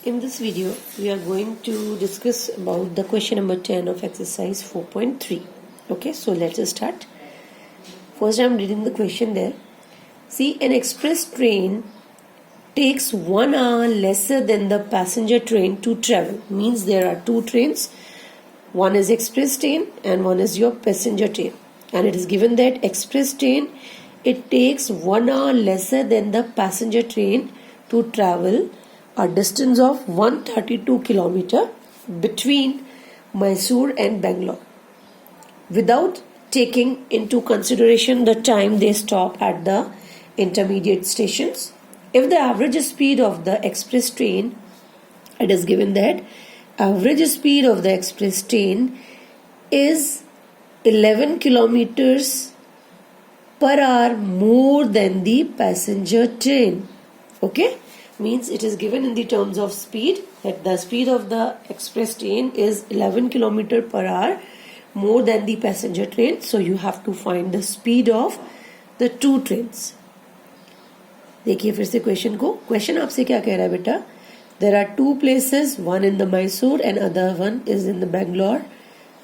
In this video, we are going to discuss about the question number 10 of exercise 4.3. Okay, so let's start. First, I am reading the question there. See, an express train takes 1 hour lesser than the passenger train to travel. Means there are two trains. One is express train and one is your passenger train. And it is given that express train, it takes 1 hour lesser than the passenger train to travel a distance of 132 kilometer between Mysore and Bangalore without taking into consideration the time they stop at the intermediate stations. If the average speed of the express train, it is given that average speed of the express train is 11 kilometers per hour more than the passenger train. Okay, means it is given in the terms of speed that the speed of the express train is 11 kilometer per hour more than the passenger train. So you have to find the speed of the two trains. देखिए फिर से question को. Question आपसे क्या कह रहा है बेटा? There are two places, one in the Mysore and other one is in the Bangalore,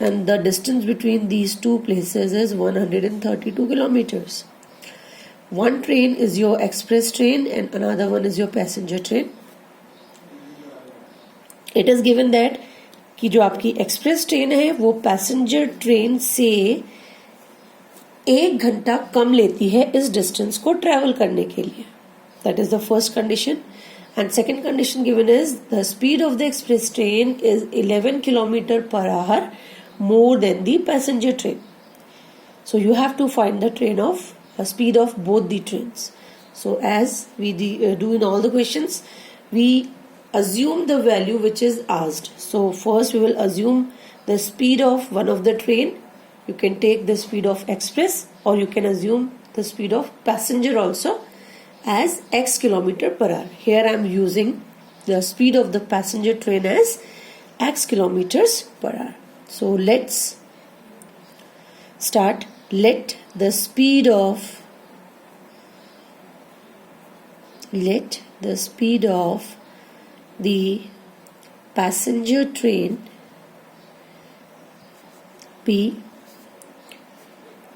and the distance between these two places is 132 kilometers. One train is your express train and another one is your passenger train. It is given that कि जो आपकी express train है वो passenger train से 1 घंटा कम लेती है इस डिस्टेंस को ट्रेवल करने के लिए. That is the first condition. And second condition given is the speed of the express train is 11 kilometer per hour more than the passenger train. So you have to find the speed of both the trains. So as we do in all the questions, we assume the value which is asked. So first we will assume the speed of one of the train. You can take the speed of express or you can assume the speed of passenger also as x kilometer per hour. Here I am using the speed of the passenger train as x kilometers per hour. So let's start. Let the speed of the passenger train be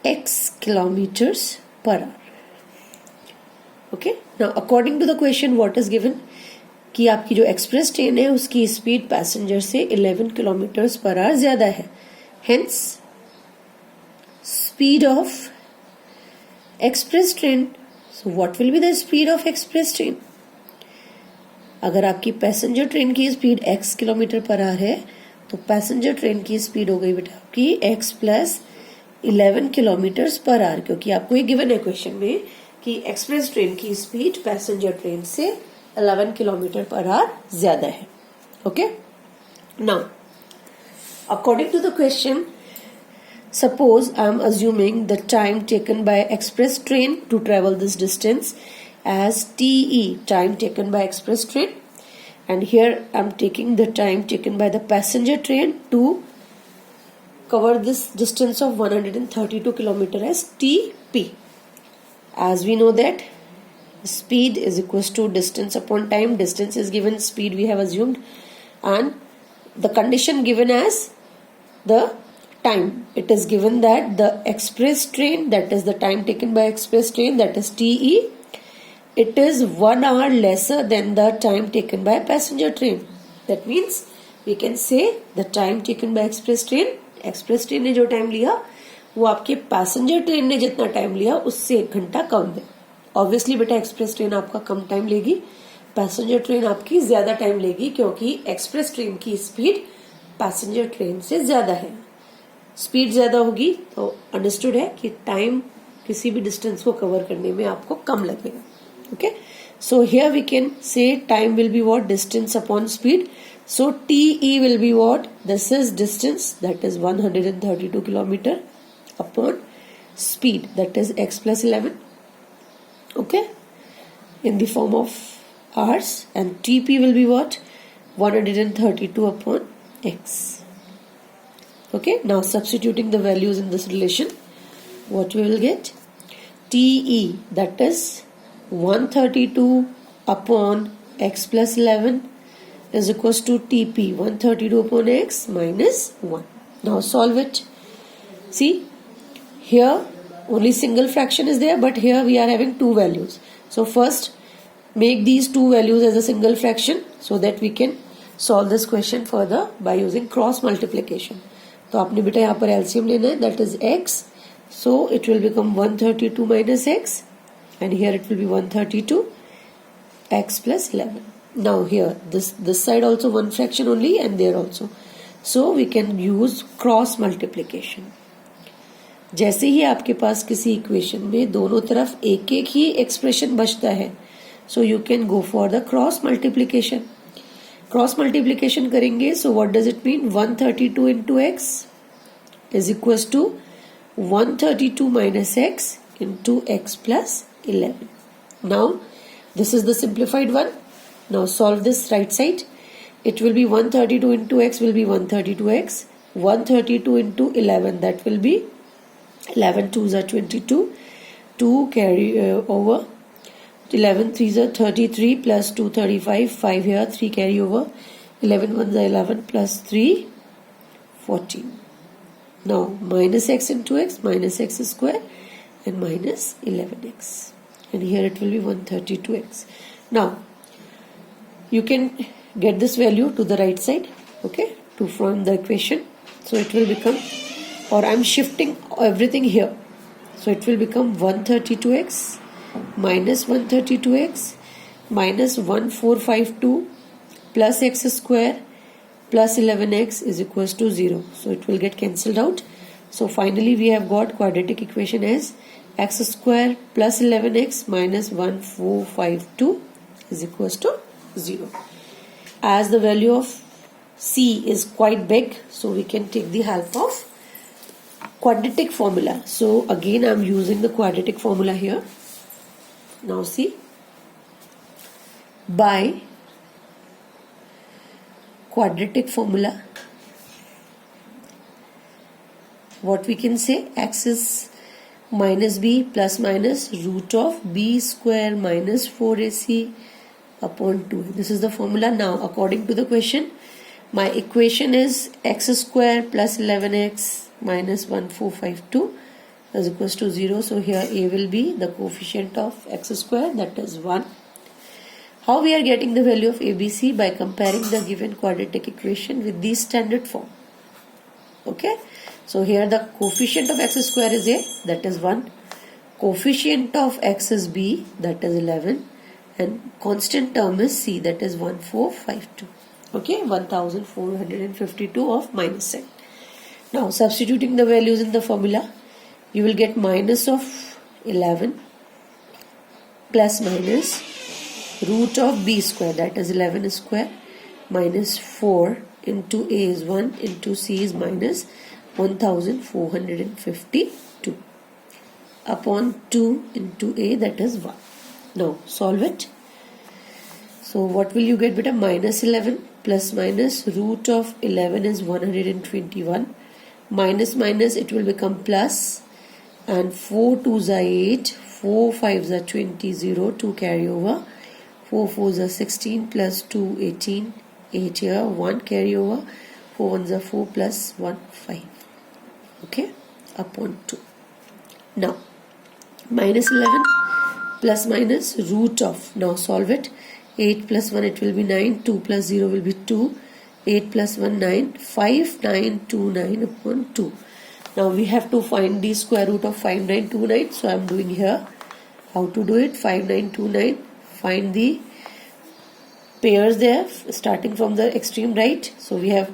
x kilometers per hour. Okay, now according to the question what is given कि आपकी जो express train है उसकी speed passenger से 11 kilometre per hour ज्यादा है. Hence speed of express train, so what will be the speed of express train? अगर आपकी पैसेंजर ट्रेन की speed x kilometre per our है तो पैसेंजर ट्रेन की स्पीड हो गई बेटा आपकी x plus 11 kilometre per hour, क्योंकि आपको ये गिवन है क्वेश्चन में कि एक्सप्रेस ट्रेन की स्पीड पैसेंजर ट्रेन से 11 किलोमीटर पर आवर ज्यादा है. Okay, now according to the question, suppose I am assuming the time taken by express train to travel this distance as TE, time taken by express train, and here I am taking the time taken by the passenger train to cover this distance of 132 kilometer as TP. As we know that speed is equals to distance upon time. Distance is given, speed we have assumed, and the condition given as the time. It is given that the express train, that is the time taken by express train, that is TE, it is 1 hour lesser than the time taken by passenger train. That means we can say the time taken by express train ने जो time लिया वो आपके passenger train ने जितना time लिया उससे 1 घंटा कम है. ऑब्वियसली बेटा एक्सप्रेस ट्रेन आपका कम टाइम लेगी, पैसेंजर ट्रेन आपकी ज्यादा टाइम लेगी, क्योंकि एक्सप्रेस ट्रेन की स्पीड पैसेंजर ट्रेन से ज्यादा है. स्पीड ज्यादा होगी तो अंडरस्टूड है कि टाइम किसी भी डिस्टेंस को कवर करने में आपको कम लगेगा. Okay, so here we can say time will be what, distance upon speed. So TE will be what? This is distance, that is 132 kilometer upon speed, that is x plus 11. Okay, in the form of hours, and TP will be what? 132 upon x. Okay, now substituting the values in this relation, what we will get? TE, that is 132 upon x plus 11 is equals to TP 132 upon x minus 1. Now solve it. See, here only single fraction is there, but here we are having two values. So first make these two values as a single fraction so that we can solve this question further by using cross multiplication. तो आपने बेटा यहाँ पर LCM लेना है, that is x. So it will become 132 minus x, and here it will be 132 x plus 11. Now here this side also one fraction only, and there also. So we can use cross multiplication. जैसे ही आपके पास किसी equation में दोनों तरफ एक एक ही expression बचता है, so you can go for the cross multiplication. Cross multiplication करेंगे, so what does it mean? 132 into x is equals to 132 minus x into x plus 11. Now this is the simplified one. Now solve this right side. It will be 132 into x will be 132x. 132 into 11, that will be 11 2s are 22. 2 carry over. 11 3s are 33 plus 2 35. 5 here, 3 carry over. 11 1s are 11 plus 3 14. Now minus x into x, minus x square and minus 11x. And here it will be 132x. Now you can get this value to the right side, okay, to from the equation. So it will become, or I am shifting everything here. So it will become 132x minus 132x minus 1452 plus x square plus 11x is equals to 0. So it will get cancelled out. So finally we have got quadratic equation as x square plus 11x minus 1452 is equals to 0. As the value of c is quite big, so we can take the help of quadratic formula. So again I am using the quadratic formula here. Now see, by quadratic formula, what we can say, x is minus b plus minus root of b square minus 4ac upon 2. This is the formula. Now according to the question, my equation is x square plus 11x minus 1452 is equals to 0. So here a will be the coefficient of x square, that is 1. How we are getting the value of ABC? By comparing the given quadratic equation with the standard form. Okay. So here the coefficient of x square is a, that is 1. Coefficient of x is b, that is 11. And constant term is c, that is 1452. Okay, 1452 of minus sign. Now substituting the values in the formula, you will get minus of 11 plus minus root of b square, that is 11 square, minus 4 into a is 1 into c is minus 1452 upon 2 into a, that is 1. Now solve it. So what will you get, beta? Minus 11 plus minus root of 11 is 121. Minus minus it will become plus, and 4 2s are 8, 4 5s are 20, 0, 2 carry over, 4 4s are 16 plus 2 18, 8 here, 1 carry over, 4 1s are 4 plus 1 5. Okay, upon 2. Now minus 11 plus minus root of, now solve it. 8 plus 1 it will be 9, 2 plus 0 will be 2, 8 plus 1 9, 5 9 2 9 upon 2. Now we have to find the square root of 5929, so I am doing here. How to do it? 5929, find the pairs there starting from the extreme right. So we have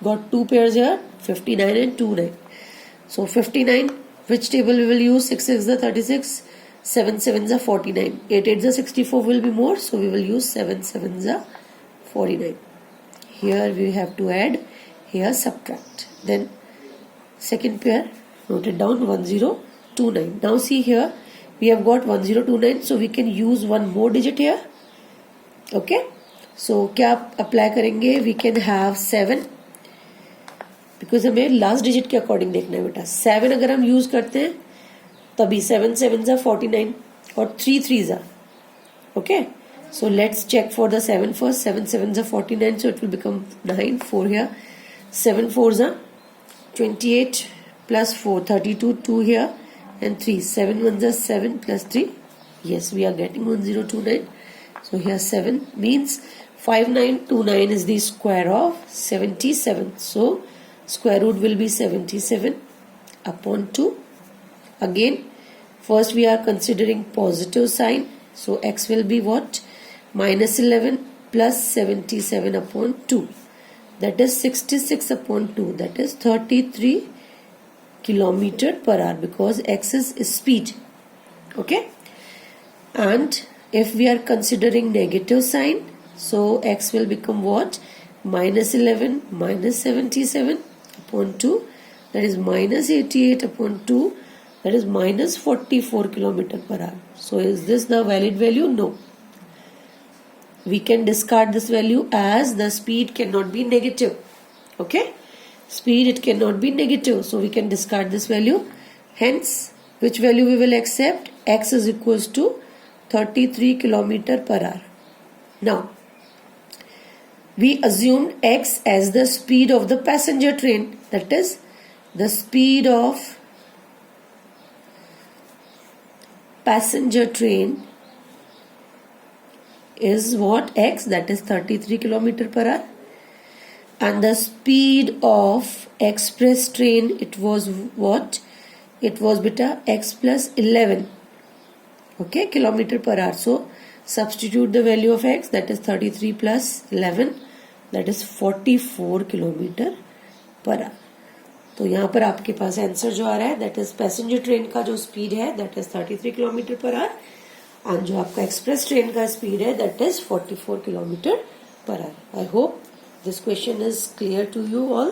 got two pairs here, 59 and 29. So 59, which table we will use? 6 6 is 36, 7 7s are 49, 8 8s are 64 will be more, so we will use 7 7s are 49. Here we have to add, here subtract. Then second pair, note it down, 1029. Now see here, we have got 1029, so we can use one more digit here. Okay, so क्या apply करेंगे? We can have 7, because हमें last digit के according देखना है बेटा. 7 अगर हम use करते हैं तभी 7 7s are 49 और 3 3s are, okay, So let's check for the 7 first. 7 sevens are 49, so it will become 9. 4 here. 7 fours are 28 plus 4, 32. 2 here and 3. 7 ones are 7 plus 3. Yes, we are getting 1029. So here 7 means 5929 is the square of 77. So square root will be 77 upon 2. Again, first we are considering positive sign. So x will be what? Minus 11 plus 77 upon 2. That is 66 upon 2. That is 33 kilometer per hour, because x is speed. Okay. And if we are considering negative sign, so x will become what? Minus 11 minus 77 upon 2. That is minus 88 upon 2. That is minus 44 kilometer per hour. So is this the valid value? No. We can discard this value as the speed cannot be negative. Okay. Speed, it cannot be negative. So we can discard this value. Hence, which value we will accept? X is equals to 33 kilometer per hour. Now, we assumed x as the speed of the passenger train. That is, the speed of passenger train is what? X, that is 33 kilometer per hour. And the speed of express train, it was what? It was beta x plus 11. Okay, kilometer per hour. So substitute the value of x, that is 33 plus 11, that is 44 kilometre per our. तो यहाँ पर आपके पास answer जो आ रहा है, that is passenger train का जो speed है that is 33 kilometre per our, and जो आपका एक्सप्रेस ट्रेन का स्पीड है that is 44 kilometre per our. I hope this question is clear to you all.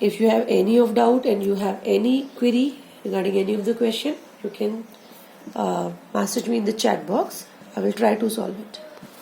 If you have any of doubt and you have any query regarding any of the question, you can message me in the chat box. I will try to solve it.